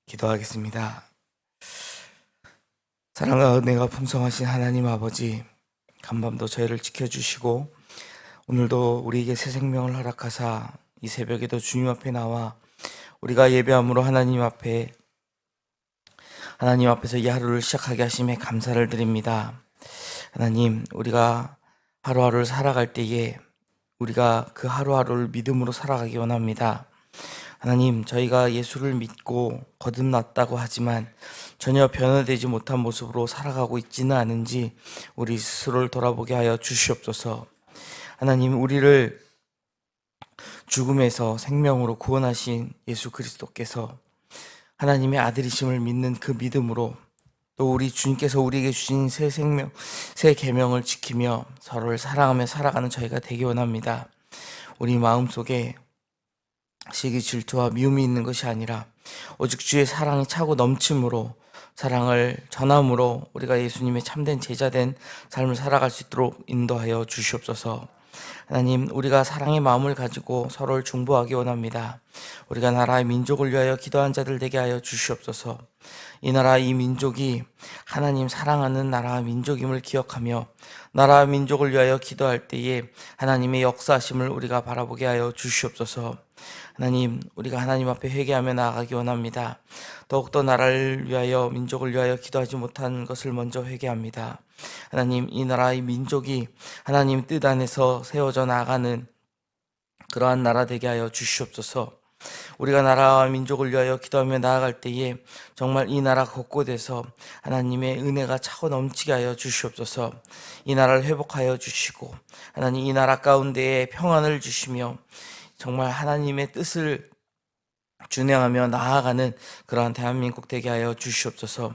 기도하겠습니다. 사랑과 은혜가 풍성하신 하나님 아버지, 간밤도 저희를 지켜주시고 오늘도 우리에게 새 생명을 허락하사 이 새벽에도 주님 앞에 나와 우리가 예배함으로 하나님 앞에서 이 하루를 시작하게 하심에 감사를 드립니다. 하나님, 우리가 하루하루를 살아갈 때에 우리가 그 하루하루를 믿음으로 살아가기 원합니다. 하나님, 저희가 예수를 믿고 거듭났다고 하지만 전혀 변화되지 못한 모습으로 살아가고 있지는 않은지 우리 스스로를 돌아보게 하여 주시옵소서. 하나님, 우리를 죽음에서 생명으로 구원하신 예수 그리스도께서 하나님의 아들이심을 믿는 그 믿음으로 또 우리 주님께서 우리에게 주신 새 생명, 새 계명을 지키며 서로를 사랑하며 살아가는 저희가 되기 원합니다. 우리 마음속에 시기, 질투와 미움이 있는 것이 아니라 오직 주의 사랑이 차고 넘침으로 사랑을 전함으로 우리가 예수님의 참된 제자된 삶을 살아갈 수 있도록 인도하여 주시옵소서. 하나님, 우리가 사랑의 마음을 가지고 서로를 중보하기 원합니다. 우리가 나라의 민족을 위하여 기도한 자들 되게 하여 주시옵소서. 이 나라 이 민족이 하나님 사랑하는 나라와 민족임을 기억하며 나라와 민족을 위하여 기도할 때에 하나님의 역사하심을 우리가 바라보게 하여 주시옵소서. 하나님, 우리가 하나님 앞에 회개하며 나아가기 원합니다. 더욱더 나라를 위하여 민족을 위하여 기도하지 못한 것을 먼저 회개합니다. 하나님, 이 나라의 민족이 하나님 뜻 안에서 세워져 나가는 그러한 나라 되게 하여 주시옵소서. 우리가 나라와 민족을 위하여 기도하며 나아갈 때에 정말 이 나라 곳곳에서 하나님의 은혜가 차고 넘치게 하여 주시옵소서. 이 나라를 회복하여 주시고 하나님 이 나라 가운데에 평안을 주시며 정말 하나님의 뜻을 준행하며 나아가는 그러한 대한민국 되게 하여 주시옵소서.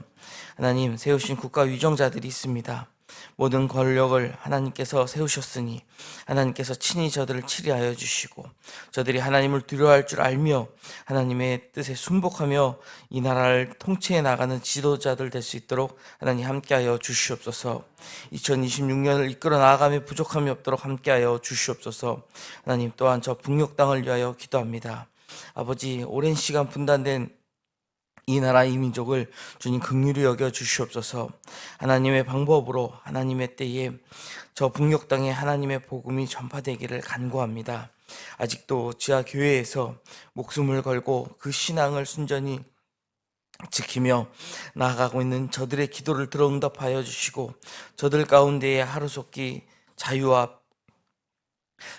하나님, 세우신 국가 위정자들이 있습니다. 모든 권력을 하나님께서 세우셨으니 하나님께서 친히 저들을 치리하여 주시고 저들이 하나님을 두려워할 줄 알며 하나님의 뜻에 순복하며 이 나라를 통치해 나가는 지도자들 될 수 있도록 하나님 함께하여 주시옵소서. 2026년을 이끌어 나아가며 부족함이 없도록 함께하여 주시옵소서. 하나님, 또한 저 북녘 땅을 위하여 기도합니다. 아버지, 오랜 시간 분단된 이 나라 이 민족을 주님 긍휼히 여겨 주시옵소서. 하나님의 방법으로 하나님의 때에 저 북녘 땅에 하나님의 복음이 전파되기를 간구합니다. 아직도 지하 교회에서 목숨을 걸고 그 신앙을 순전히 지키며 나아가고 있는 저들의 기도를 들어 응답하여 주시고 저들 가운데에 하루속히 자유와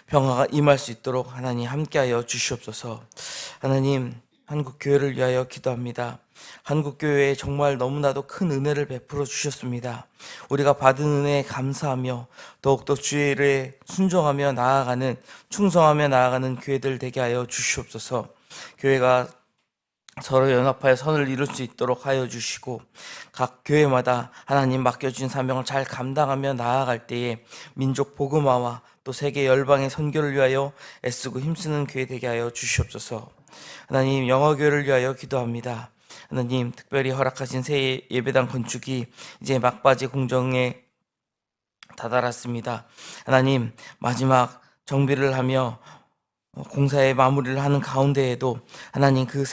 평화가 임할 수 있도록 하나님 함께하여 주시옵소서. 하나님, 한국 교회를 위하여 기도합니다. 한국 교회에 정말 너무나도 큰 은혜를 베풀어 주셨습니다. 우리가 받은 은혜에 감사하며 더욱더 주의 일에 순종하며 나아가는 충성하며 나아가는 교회들 되게 하여 주시옵소서. 교회가 서로 연합하여 선을 이룰 수 있도록 하여 주시고 각 교회마다 하나님 맡겨주신 사명을 잘 감당하며 나아갈 때에 민족 복음화와 또 세계 열방의 선교를 위하여 애쓰고 힘쓰는 교회 되게 하여 주시옵소서. 하나님, 영어교회를 위하여 기도합니다. 하나님, 특별히 허락하신 새 예배당 건축이 이제 막바지 공정에 다다랐습니다. 하나님, 마지막 정비를 하며 공사의 마무리를 하는 가운데에도 하나님 그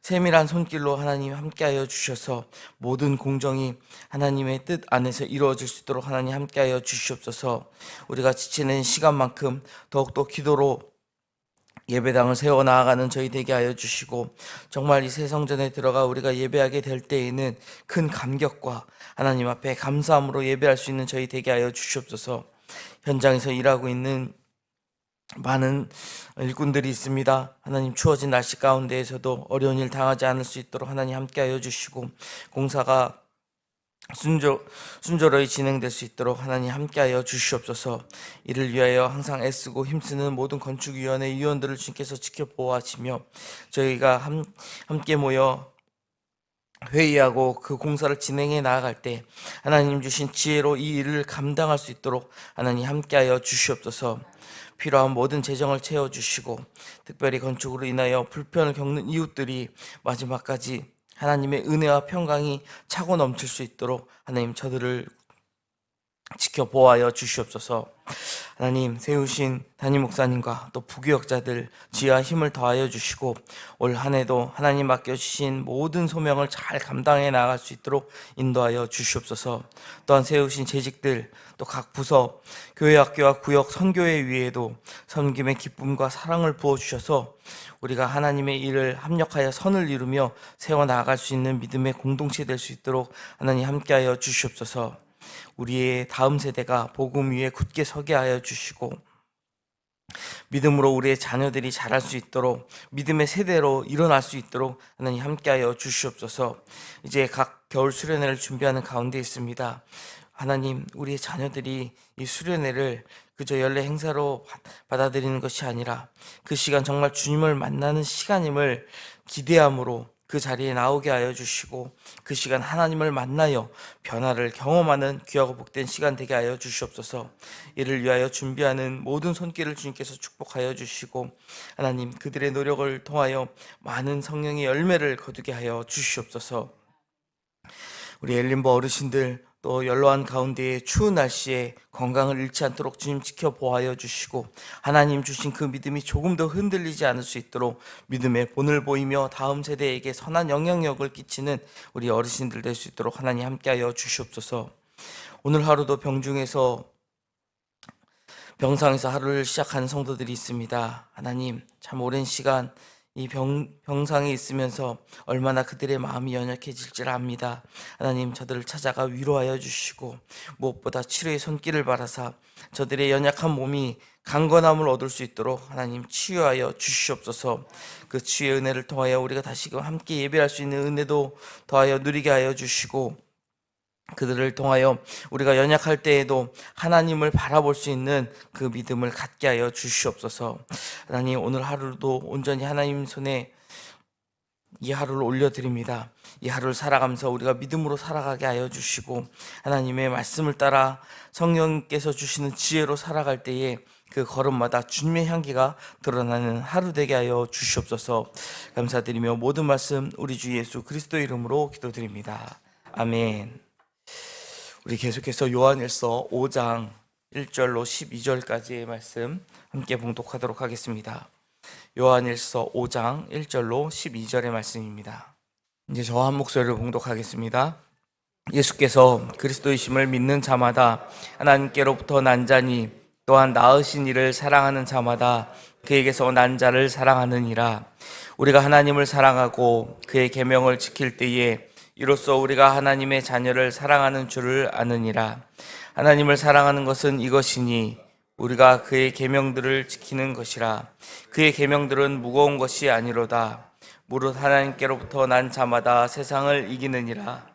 세밀한 손길로 하나님 함께하여 주셔서 모든 공정이 하나님의 뜻 안에서 이루어질 수 있도록 하나님 함께하여 주시옵소서. 우리가 지치는 시간만큼 더욱더 기도로 예배당을 세워 나아가는 저희 되게 하여 주시고 정말 이 새 성전에 들어가 우리가 예배하게 될 때에는 큰 감격과 하나님 앞에 감사함으로 예배할 수 있는 저희 되게 하여 주시옵소서. 현장에서 일하고 있는 많은 일꾼들이 있습니다. 하나님, 추워진 날씨 가운데에서도 어려운 일 당하지 않을 수 있도록 하나님 함께하여 주시고 공사가 순조로이 진행될 수 있도록 하나님 함께하여 주시옵소서. 이를 위하여 항상 애쓰고 힘쓰는 모든 건축위원회 위원들을 주님께서 지켜보아하시며 저희가 함께 모여 회의하고 그 공사를 진행해 나아갈 때 하나님 주신 지혜로 이 일을 감당할 수 있도록 하나님 함께하여 주시옵소서. 필요한 모든 재정을 채워주시고 특별히 건축으로 인하여 불편을 겪는 이웃들이 마지막까지 하나님의 은혜와 평강이 차고 넘칠 수 있도록 하나님 저들을 지켜보아여 주시옵소서. 하나님, 세우신 담임 목사님과 또 부교역자들 지혜와 힘을 더하여 주시고 올 한 해도 하나님 맡겨주신 모든 소명을 잘 감당해 나갈 수 있도록 인도하여 주시옵소서. 또한 세우신 재직들, 또 각 부서, 교회, 학교와 구역, 선교회 위에도 섬김의 기쁨과 사랑을 부어주셔서 우리가 하나님의 일을 합력하여 선을 이루며 세워나갈 수 있는 믿음의 공동체 될 수 있도록 하나님 함께하여 주시옵소서. 우리의 다음 세대가 복음 위에 굳게 서게 하여 주시고 믿음으로 우리의 자녀들이 자랄 수 있도록 믿음의 세대로 일어날 수 있도록 하나님 함께하여 주시옵소서. 이제 각 겨울 수련회를 준비하는 가운데 있습니다. 하나님, 우리의 자녀들이 이 수련회를 그저 연례 행사로 받아들이는 것이 아니라 그 시간 정말 주님을 만나는 시간임을 기대함으로 그 자리에 나오게 하여 주시고 그 시간 하나님을 만나여 변화를 경험하는 귀하고 복된 시간 되게 하여 주시옵소서. 이를 위하여 준비하는 모든 손길을 주님께서 축복하여 주시고 하나님, 그들의 노력을 통하여 많은 성령의 열매를 거두게 하여 주시옵소서. 우리 엘림버 어르신들 또 연로한 가운데에 추운 날씨에 건강을 잃지 않도록 주님 지켜보아여 주시고 하나님 주신 그 믿음이 조금 더 흔들리지 않을 수 있도록 믿음의 본을 보이며 다음 세대에게 선한 영향력을 끼치는 우리 어르신들 될 수 있도록 하나님 함께하여 주시옵소서. 오늘 하루도 병상에서 하루를 시작하는 성도들이 있습니다. 하나님, 참 오랜 시간 이 병상에 있으면서 얼마나 그들의 마음이 연약해질지 압니다. 하나님, 저들을 찾아가 위로하여 주시고 무엇보다 치료의 손길을 바라사 저들의 연약한 몸이 강건함을 얻을 수 있도록 하나님 치유하여 주시옵소서. 그 치유의 은혜를 통하여 우리가 다시금 함께 예배할 수 있는 은혜도 더하여 누리게 하여 주시고 그들을 통하여 우리가 연약할 때에도 하나님을 바라볼 수 있는 그 믿음을 갖게 하여 주시옵소서. 하나님, 오늘 하루도 온전히 하나님 손에 이 하루를 올려드립니다. 이 하루를 살아가면서 우리가 믿음으로 살아가게 하여 주시고 하나님의 말씀을 따라 성령께서 주시는 지혜로 살아갈 때에 그 걸음마다 주님의 향기가 드러나는 하루 되게 하여 주시옵소서. 감사드리며 모든 말씀 우리 주 예수 그리스도 이름으로 기도드립니다. 아멘. 우리 계속해서 요한일서 5장 1절로 12절까지의 말씀 함께 봉독하도록 하겠습니다. 요한일서 5장 1절로 12절의 말씀입니다. 이제 저 한 목소리로 봉독하겠습니다. 예수께서 그리스도이심을 믿는 자마다 하나님께로부터 난 자니 또한 낳으신 이를 사랑하는 자마다 그에게서 난 자를 사랑하느니라. 우리가 하나님을 사랑하고 그의 계명을 지킬 때에 이로써 우리가 하나님의 자녀를 사랑하는 줄을 아느니라. 하나님을 사랑하는 것은 이것이니 우리가 그의 계명들을 지키는 것이라. 그의 계명들은 무거운 것이 아니로다. 무릇 하나님께로부터 난 자마다 세상을 이기느니라.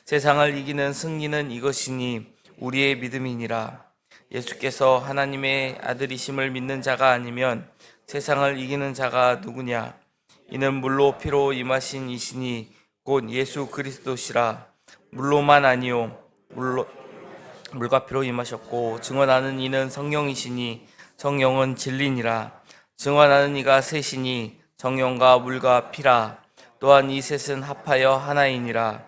세상을 이기는 승리는 이것이니 우리의 믿음이니라. 예수께서 하나님의 아들이심을 믿는 자가 아니면 세상을 이기는 자가 누구냐? 이는 물로 피로 임하신 이시니 곧 예수 그리스도시라. 물로만 아니요 물과 피로 임하셨고 증언하는 이는 성령이시니 성령은 진리니라. 증언하는 이가 셋이니 성령과 물과 피라. 또한 이 셋은 합하여 하나이니라.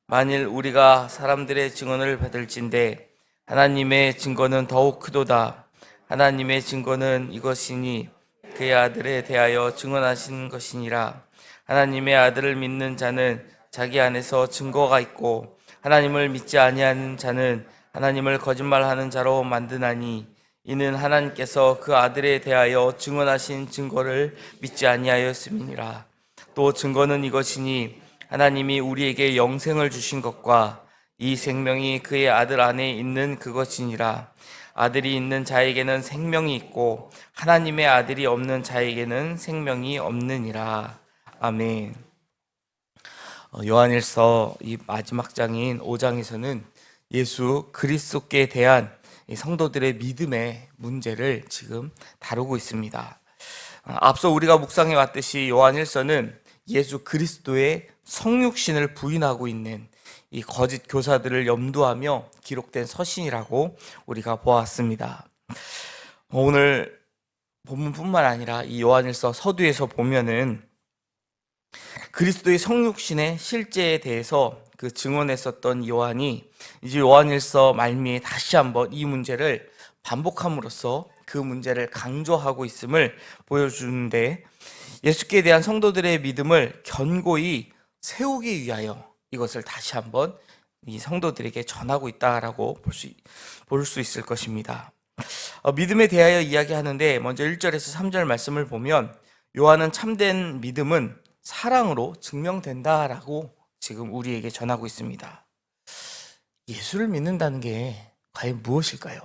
만일 우리가 사람들의 증언을 받을진대 하나님의 증거는 더욱 크도다. 하나님의 증거는 이것이니 그의 아들에 대하여 증언하신 것이니라. 하나님의 아들을 믿는 자는 자기 안에서 증거가 있고 하나님을 믿지 아니하는 자는 하나님을 거짓말하는 자로 만드나니 이는 하나님께서 그 아들에 대하여 증언하신 증거를 믿지 아니하였음이니라. 또 증거는 이것이니 하나님이 우리에게 영생을 주신 것과 이 생명이 그의 아들 안에 있는 그것이니라. 아들이 있는 자에게는 생명이 있고 하나님의 아들이 없는 자에게는 생명이 없느니라. 아멘. 요한일서 이 마지막 장인 5장에서는 예수 그리스도께 대한 성도들의 믿음의 문제를 지금 다루고 있습니다. 앞서 우리가 묵상해 왔듯이 요한일서는 예수 그리스도의 성육신을 부인하고 있는 이 거짓 교사들을 염두하며 기록된 서신이라고 우리가 보았습니다. 오늘 본문뿐만 아니라 이 요한일서 서두에서 보면은 그리스도의 성육신의 실제에 대해서 그 증언했었던 요한이 이제 요한일서 말미에 다시 한번 이 문제를 반복함으로써 그 문제를 강조하고 있음을 보여주는데, 예수께 대한 성도들의 믿음을 견고히 세우기 위하여 이것을 다시 한번 이 성도들에게 전하고 있다라고 볼 수 있을 것입니다. 믿음에 대하여 이야기하는데 먼저 1절에서 3절 말씀을 보면, 요한은 참된 믿음은 사랑으로 증명된다라고 지금 우리에게 전하고 있습니다. 예수를 믿는다는 게 과연 무엇일까요?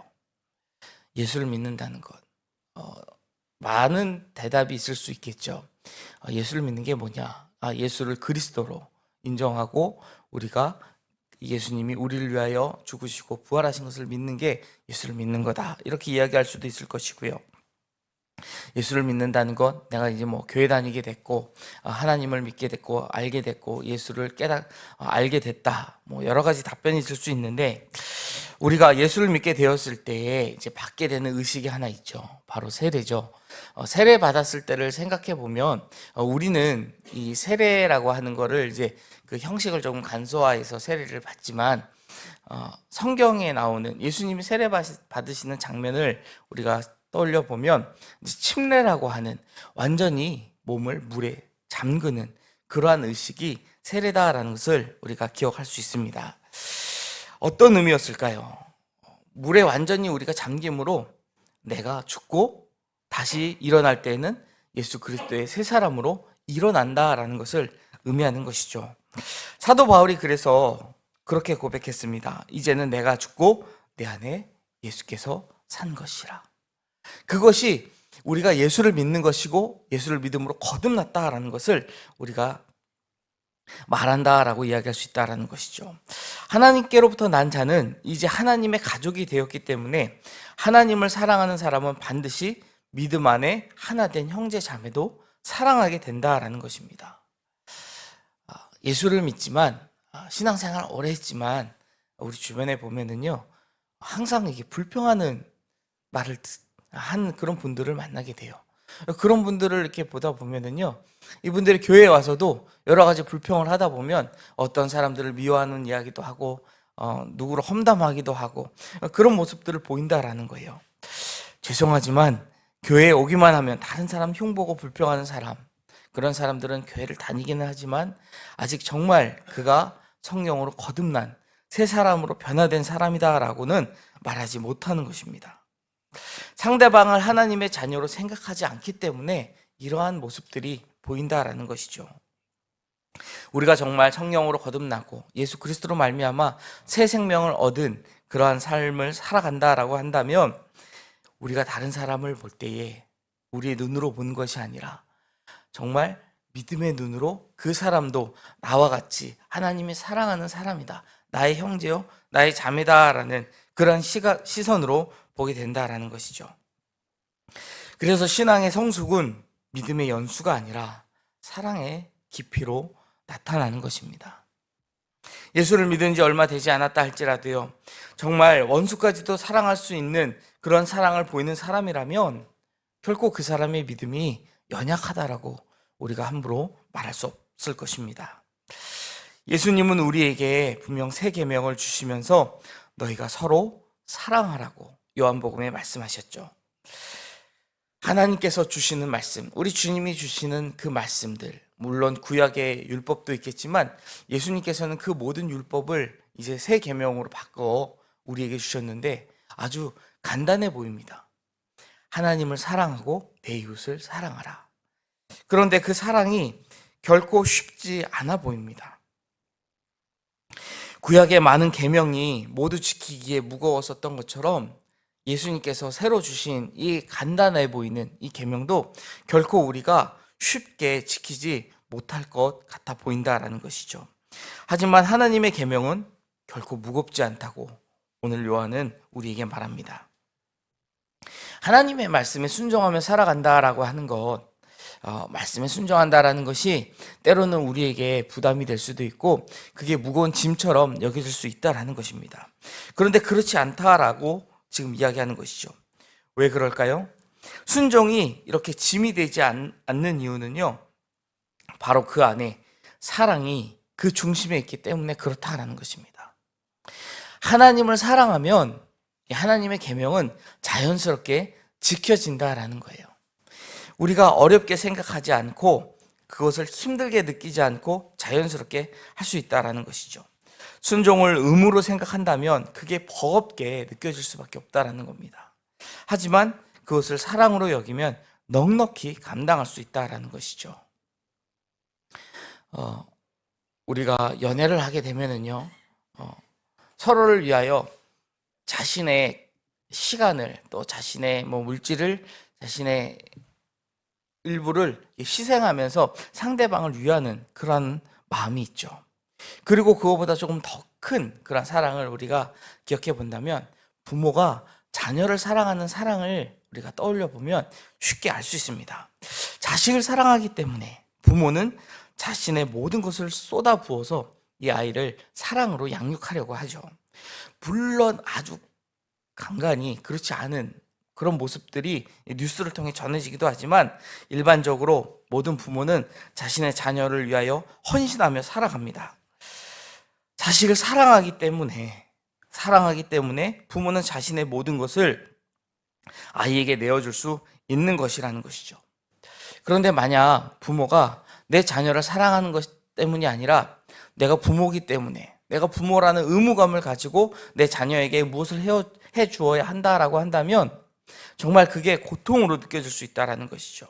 예수를 믿는다는 것, 많은 대답이 있을 수 있겠죠. 예수를 믿는 게 뭐냐? 예수를 그리스도로 인정하고 우리가 예수님이 우리를 위하여 죽으시고 부활하신 것을 믿는 게 예수를 믿는 거다, 이렇게 이야기할 수도 있을 것이고요. 예수를 믿는다는 건 내가 이제 뭐 교회 다니게 됐고 하나님을 믿게 됐고 알게 됐고 예수를 알게 됐다, 뭐 여러 가지 답변이 있을 수 있는데, 우리가 예수를 믿게 되었을 때에 이제 받게 되는 의식이 하나 있죠. 바로 세례죠. 세례 받았을 때를 생각해 보면 우리는 이 세례라고 하는 거를 이제 그 형식을 조금 간소화해서 세례를 받지만, 성경에 나오는 예수님이 세례 받으시는 장면을 우리가 떠올려 보면 침례라고 하는 완전히 몸을 물에 잠그는 그러한 의식이 세례다라는 것을 우리가 기억할 수 있습니다. 어떤 의미였을까요? 물에 완전히 우리가 잠김으로 내가 죽고 다시 일어날 때에는 예수 그리스도의 새 사람으로 일어난다라는 것을 의미하는 것이죠. 사도 바울이 그래서 그렇게 고백했습니다. 이제는 내가 죽고 내 안에 예수께서 산 것이라. 그것이 우리가 예수를 믿는 것이고 예수를 믿음으로 거듭났다라는 것을 우리가 말한다라고 이야기할 수 있다라는 것이죠. 하나님께로부터 난 자는 이제 하나님의 가족이 되었기 때문에 하나님을 사랑하는 사람은 반드시 믿음 안에 하나 된 형제 자매도 사랑하게 된다라는 것입니다. 예수를 믿지만 신앙생활 오래 했지만 우리 주변에 보면은요, 항상 이게 불평하는 말을 한 그런 분들을 만나게 돼요. 그런 분들을 이렇게 보다 보면은요, 이분들이 교회에 와서도 여러 가지 불평을 하다 보면 어떤 사람들을 미워하는 이야기도 하고 누구를 험담하기도 하고 그런 모습들을 보인다라는 거예요. 죄송하지만 교회에 오기만 하면 다른 사람 흉보고 불평하는 사람, 그런 사람들은 교회를 다니기는 하지만 아직 정말 그가 성령으로 거듭난 새 사람으로 변화된 사람이다라고는 말하지 못하는 것입니다. 상대방을 하나님의 자녀로 생각하지 않기 때문에 이러한 모습들이 보인다라는 것이죠. 우리가 정말 성령으로 거듭나고 예수 그리스도로 말미암아 새 생명을 얻은 그러한 삶을 살아간다라고 한다면, 우리가 다른 사람을 볼 때에 우리의 눈으로 본 것이 아니라 정말 믿음의 눈으로 그 사람도 나와 같이 하나님이 사랑하는 사람이다, 나의 형제요 나의 자매다라는 그런 시선으로 보게 된다라는 것이죠. 그래서 신앙의 성숙은 믿음의 연수가 아니라 사랑의 깊이로 나타나는 것입니다. 예수를 믿은 지 얼마 되지 않았다 할지라도요, 정말 원수까지도 사랑할 수 있는 그런 사랑을 보이는 사람이라면 결코 그 사람의 믿음이 연약하다라고 우리가 함부로 말할 수 없을 것입니다. 예수님은 우리에게 분명 새 계명을 주시면서 너희가 서로 사랑하라고 요한복음에 말씀하셨죠. 하나님께서 주시는 말씀, 우리 주님이 주시는 그 말씀들, 물론 구약의 율법도 있겠지만 예수님께서는 그 모든 율법을 이제 새 계명으로 바꿔 우리에게 주셨는데 아주 간단해 보입니다. 하나님을 사랑하고 내 이웃을 사랑하라. 그런데 그 사랑이 결코 쉽지 않아 보입니다. 구약의 많은 계명이 모두 지키기에 무거웠었던 것처럼 예수님께서 새로 주신 이 간단해 보이는 이 계명도 결코 우리가 쉽게 지키지 못할 것 같아 보인다라는 것이죠. 하지만 하나님의 계명은 결코 무겁지 않다고 오늘 요한은 우리에게 말합니다. 하나님의 말씀에 순종하며 살아간다라고 하는 것, 말씀에 순종한다라는 것이 때로는 우리에게 부담이 될 수도 있고 그게 무거운 짐처럼 여겨질 수 있다라는 것입니다. 그런데 그렇지 않다라고 지금 이야기하는 것이죠. 왜 그럴까요? 순종이 이렇게 짐이 되지 않는 이유는요, 바로 그 안에 사랑이 그 중심에 있기 때문에 그렇다라는 것입니다. 하나님을 사랑하면 하나님의 계명은 자연스럽게 지켜진다라는 거예요. 우리가 어렵게 생각하지 않고 그것을 힘들게 느끼지 않고 자연스럽게 할 수 있다라는 것이죠. 순종을 의무로 생각한다면 그게 버겁게 느껴질 수밖에 없다라는 겁니다. 하지만 그것을 사랑으로 여기면 넉넉히 감당할 수 있다라는 것이죠. 우리가 연애를 하게 되면은요, 서로를 위하여 자신의 시간을 또 자신의 물질을 자신의 일부를 희생하면서 상대방을 위하는 그런 마음이 있죠. 그리고 그거보다 조금 더 큰 그런 사랑을 우리가 기억해 본다면 부모가 자녀를 사랑하는 사랑을 우리가 떠올려 보면 쉽게 알 수 있습니다. 자식을 사랑하기 때문에 부모는 자신의 모든 것을 쏟아 부어서 이 아이를 사랑으로 양육하려고 하죠. 물론 아주 간간히 그렇지 않은 그런 모습들이 뉴스를 통해 전해지기도 하지만 일반적으로 모든 부모는 자신의 자녀를 위하여 헌신하며 살아갑니다. 자식을 사랑하기 때문에 부모는 자신의 모든 것을 아이에게 내어줄 수 있는 것이라는 것이죠. 그런데 만약 부모가 내 자녀를 사랑하는 것 때문이 아니라 내가 부모기 때문에 내가 부모라는 의무감을 가지고 내 자녀에게 무엇을 해 주어야 한다라고 한다면 정말 그게 고통으로 느껴질 수 있다는 것이죠.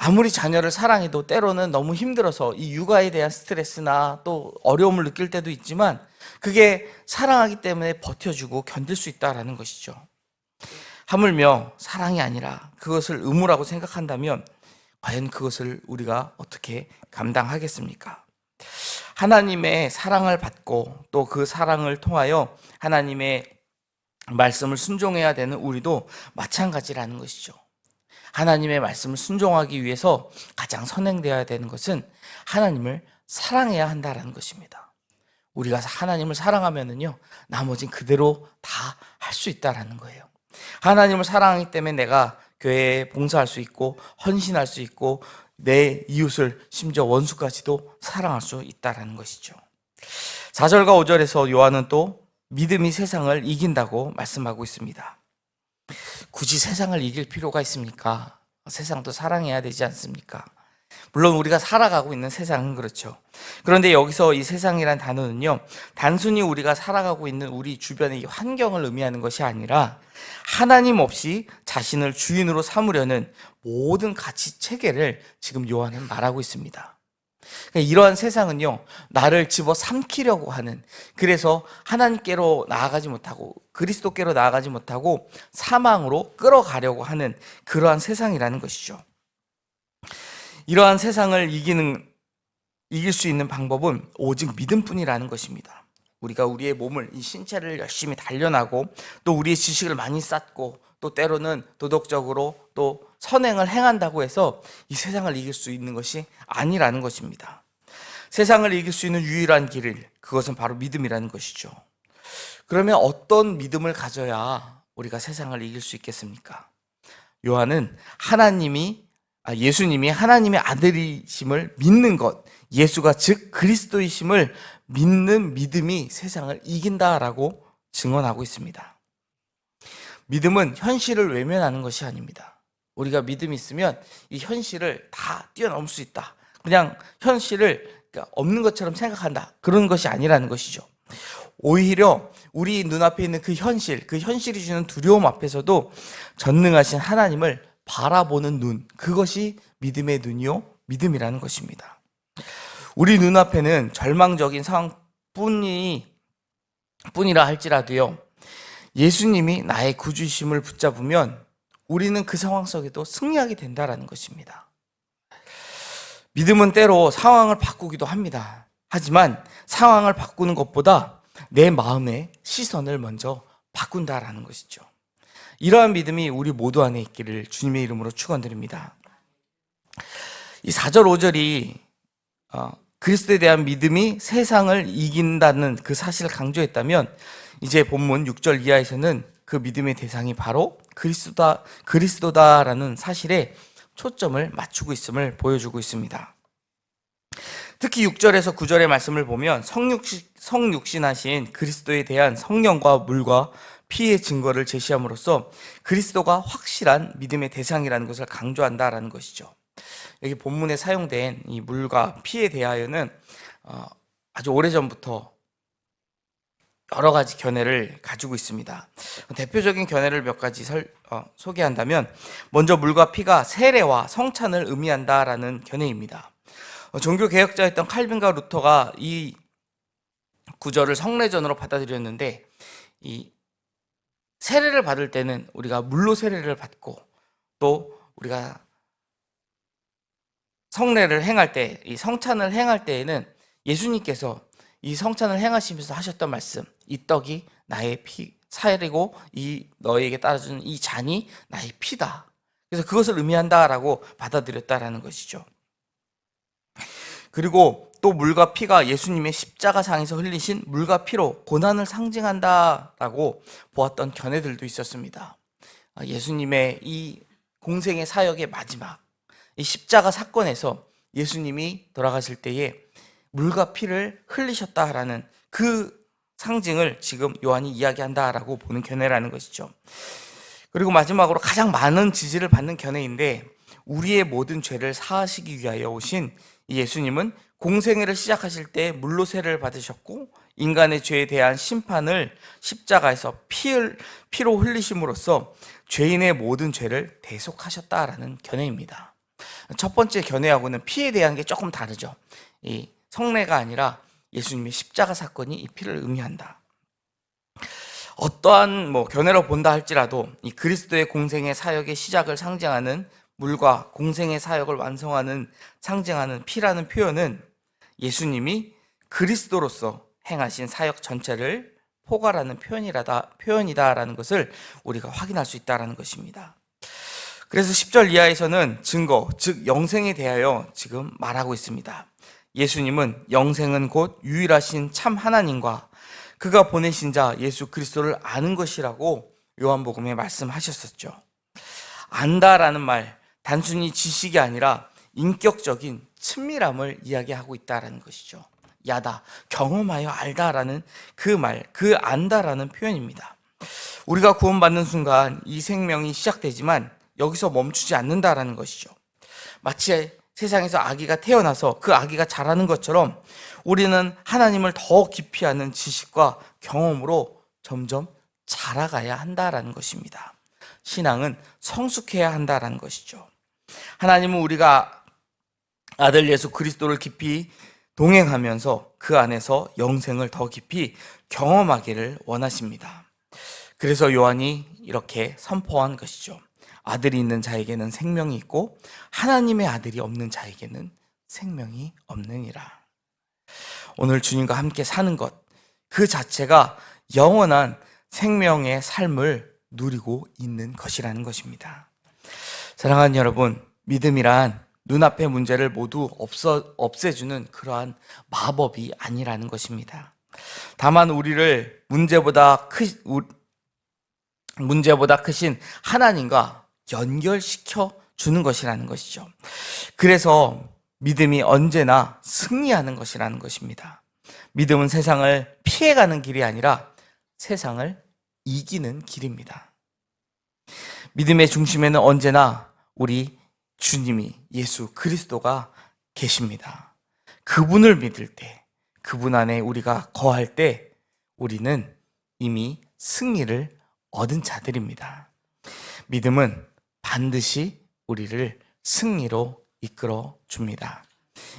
아무리 자녀를 사랑해도 때로는 너무 힘들어서 이 육아에 대한 스트레스나 또 어려움을 느낄 때도 있지만 그게 사랑하기 때문에 버텨주고 견딜 수 있다는 것이죠. 하물며 사랑이 아니라 그것을 의무라고 생각한다면 과연 그것을 우리가 어떻게 감당하겠습니까? 하나님의 사랑을 받고 또 그 사랑을 통하여 하나님의 말씀을 순종해야 되는 우리도 마찬가지라는 것이죠. 하나님의 말씀을 순종하기 위해서 가장 선행되어야 되는 것은 하나님을 사랑해야 한다는 것입니다. 우리가 하나님을 사랑하면은요, 나머진 그대로 다 할 수 있다라는 거예요. 하나님을 사랑하기 때문에 내가 교회에 봉사할 수 있고 헌신할 수 있고 내 이웃을 심지어 원수까지도 사랑할 수 있다라는 것이죠. 4절과 5절에서 요한은 또 믿음이 세상을 이긴다고 말씀하고 있습니다. 굳이 세상을 이길 필요가 있습니까? 세상도 사랑해야 되지 않습니까? 물론 우리가 살아가고 있는 세상은 그렇죠. 그런데 여기서 이 세상이란 단어는요, 단순히 우리가 살아가고 있는 우리 주변의 이 환경을 의미하는 것이 아니라 하나님 없이 자신을 주인으로 삼으려는 모든 가치 체계를 지금 요한은 말하고 있습니다. 이러한 세상은요, 나를 집어 삼키려고 하는, 그래서 하나님께로 나아가지 못하고 그리스도께로 나아가지 못하고 사망으로 끌어가려고 하는 그러한 세상이라는 것이죠. 이러한 세상을 이길 수 있는 방법은 오직 믿음뿐이라는 것입니다. 우리가 우리의 몸을, 이 신체를 열심히 단련하고 또 우리의 지식을 많이 쌓고 또 때로는 도덕적으로 또 선행을 행한다고 해서 이 세상을 이길 수 있는 것이 아니라는 것입니다. 세상을 이길 수 있는 유일한 길, 그것은 바로 믿음이라는 것이죠. 그러면 어떤 믿음을 가져야 우리가 세상을 이길 수 있겠습니까? 요한은 예수님이 하나님의 아들이심을 믿는 것, 예수가 즉 그리스도이심을 믿는 믿음이 세상을 이긴다라고 증언하고 있습니다. 믿음은 현실을 외면하는 것이 아닙니다. 우리가 믿음이 있으면 이 현실을 다 뛰어넘을 수 있다. 그냥 현실을 없는 것처럼 생각한다. 그런 것이 아니라는 것이죠. 오히려 우리 눈앞에 있는 그 현실이 주는 두려움 앞에서도 전능하신 하나님을 바라보는 눈, 그것이 믿음의 눈이요, 믿음이라는 것입니다. 우리 눈앞에는 절망적인 상황뿐이라 할지라도요, 예수님이 나의 구주이심을 붙잡으면 우리는 그 상황 속에도 승리하게 된다는 것입니다. 믿음은 때로 상황을 바꾸기도 합니다. 하지만 상황을 바꾸는 것보다 내 마음의 시선을 먼저 바꾼다라는 것이죠. 이러한 믿음이 우리 모두 안에 있기를 주님의 이름으로 축원드립니다. 이 4절 5절이 그리스도에 대한 믿음이 세상을 이긴다는 그 사실을 강조했다면 이제 본문 6절 이하에서는 그 믿음의 대상이 바로 그리스도다라는 사실에 초점을 맞추고 있음을 보여주고 있습니다. 특히 6절에서 9절의 말씀을 보면 성육신하신 그리스도에 대한 성령과 물과 피의 증거를 제시함으로써 그리스도가 확실한 믿음의 대상이라는 것을 강조한다라는 것이죠. 여기 본문에 사용된 이 물과 피에 대하여는 아주 오래전부터 여러 가지 견해를 가지고 있습니다. 대표적인 견해를 몇 가지 소개한다면, 먼저 물과 피가 세례와 성찬을 의미한다라는 견해입니다. 종교 개혁자였던 칼빈과 루터가 이 구절을 성례전으로 받아들였는데, 이 세례를 받을 때는 우리가 물로 세례를 받고, 또 우리가 성례를 행할 때, 이 성찬을 행할 때에는 예수님께서 이 성찬을 행하시면서 하셨던 말씀, 이 떡이 나의 살이고 이 너에게 따라주는 이 잔이 나의 피다. 그래서 그것을 의미한다라고 받아들였다라는 것이죠. 그리고 또 물과 피가 예수님의 십자가상에서 흘리신 물과 피로 고난을 상징한다라고 보았던 견해들도 있었습니다. 예수님의 이 공생의 사역의 마지막, 이 십자가 사건에서 예수님이 돌아가실 때에 물과 피를 흘리셨다라는 그 상징을 지금 요한이 이야기한다라고 보는 견해라는 것이죠. 그리고 마지막으로 가장 많은 지지를 받는 견해인데, 우리의 모든 죄를 사하시기 위하여 오신 예수님은 공생애를 시작하실 때 물로 세례를 받으셨고, 인간의 죄에 대한 심판을 십자가에서 피로 흘리심으로써 죄인의 모든 죄를 대속하셨다라는 견해입니다. 첫 번째 견해하고는 피에 대한 게 조금 다르죠. 이 성례가 아니라 예수님의 십자가 사건이 이 피를 의미한다. 어떠한 견해로 본다 할지라도 이 그리스도의 공생의 사역의 시작을 상징하는 물과 공생의 사역을 완성하는 상징하는 피라는 표현은 예수님이 그리스도로서 행하신 사역 전체를 포괄하는 표현이다라는 것을 우리가 확인할 수 있다는 것입니다. 그래서 10절 이하에서는 증거, 즉 영생에 대하여 지금 말하고 있습니다. 예수님은 영생은 곧 유일하신 참 하나님과 그가 보내신 자 예수 그리스도를 아는 것이라고 요한복음에 말씀하셨었죠. 안다라는 말, 단순히 지식이 아니라 인격적인 친밀함을 이야기하고 있다라는 것이죠. 야다, 경험하여 알다라는 그 말, 그 안다라는 표현입니다. 우리가 구원받는 순간 이 생명이 시작되지만 여기서 멈추지 않는다라는 것이죠. 마치 세상에서 아기가 태어나서 그 아기가 자라는 것처럼 우리는 하나님을 더 깊이 아는 지식과 경험으로 점점 자라가야 한다라는 것입니다. 신앙은 성숙해야 한다라는 것이죠. 하나님은 우리가 아들 예수 그리스도를 깊이 동행하면서 그 안에서 영생을 더 깊이 경험하기를 원하십니다. 그래서 요한이 이렇게 선포한 것이죠. 아들이 있는 자에게는 생명이 있고 하나님의 아들이 없는 자에게는 생명이 없느니라. 오늘 주님과 함께 사는 것, 그 자체가 영원한 생명의 삶을 누리고 있는 것이라는 것입니다. 사랑하는 여러분, 믿음이란 눈앞의 문제를 모두 없애주는 그러한 마법이 아니라는 것입니다. 다만 우리를 문제보다 크신 하나님과 연결시켜 주는 것이라는 것이죠. 그래서 믿음이 언제나 승리하는 것이라는 것입니다. 믿음은 세상을 피해가는 길이 아니라 세상을 이기는 길입니다. 믿음의 중심에는 언제나 우리 주님이 예수 그리스도가 계십니다. 그분을 믿을 때, 그분 안에 우리가 거할 때 우리는 이미 승리를 얻은 자들입니다. 믿음은 반드시 우리를 승리로 이끌어 줍니다.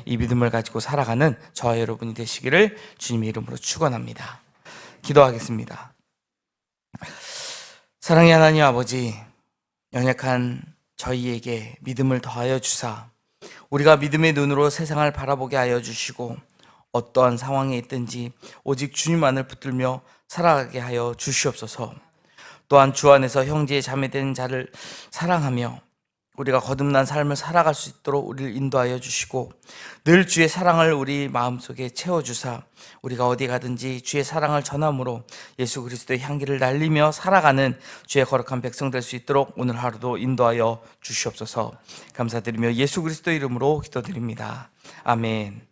이 믿음을 가지고 살아가는 저와 여러분이 되시기를 주님의 이름으로 축원합니다. 기도하겠습니다. 사랑의 하나님 아버지, 연약한 저희에게 믿음을 더하여 주사 우리가 믿음의 눈으로 세상을 바라보게 하여 주시고 어떠한 상황에 있든지 오직 주님만을 붙들며 살아가게 하여 주시옵소서. 또한 주 안에서 형제 자매된 자를 사랑하며 우리가 거듭난 삶을 살아갈 수 있도록 우리를 인도하여 주시고 늘 주의 사랑을 우리 마음속에 채워주사 우리가 어디 가든지 주의 사랑을 전함으로 예수 그리스도의 향기를 날리며 살아가는 주의 거룩한 백성 될 수 있도록 오늘 하루도 인도하여 주시옵소서. 감사드리며 예수 그리스도 이름으로 기도드립니다. 아멘.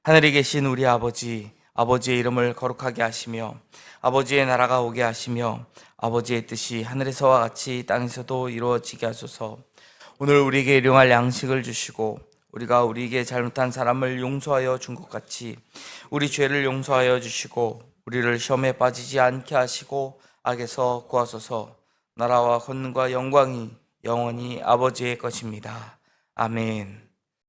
하늘에 계신 우리 아버지, 아버지의 이름을 거룩하게 하시며 아버지의 나라가 오게 하시며 아버지의 뜻이 하늘에서와 같이 땅에서도 이루어지게 하소서. 오늘 우리에게 일용할 양식을 주시고 우리가 우리에게 잘못한 사람을 용서하여 준 것 같이 우리 죄를 용서하여 주시고 우리를 시험에 빠지지 않게 하시고 악에서 구하소서. 나라와 권능과 영광이 영원히 아버지의 것입니다. 아멘.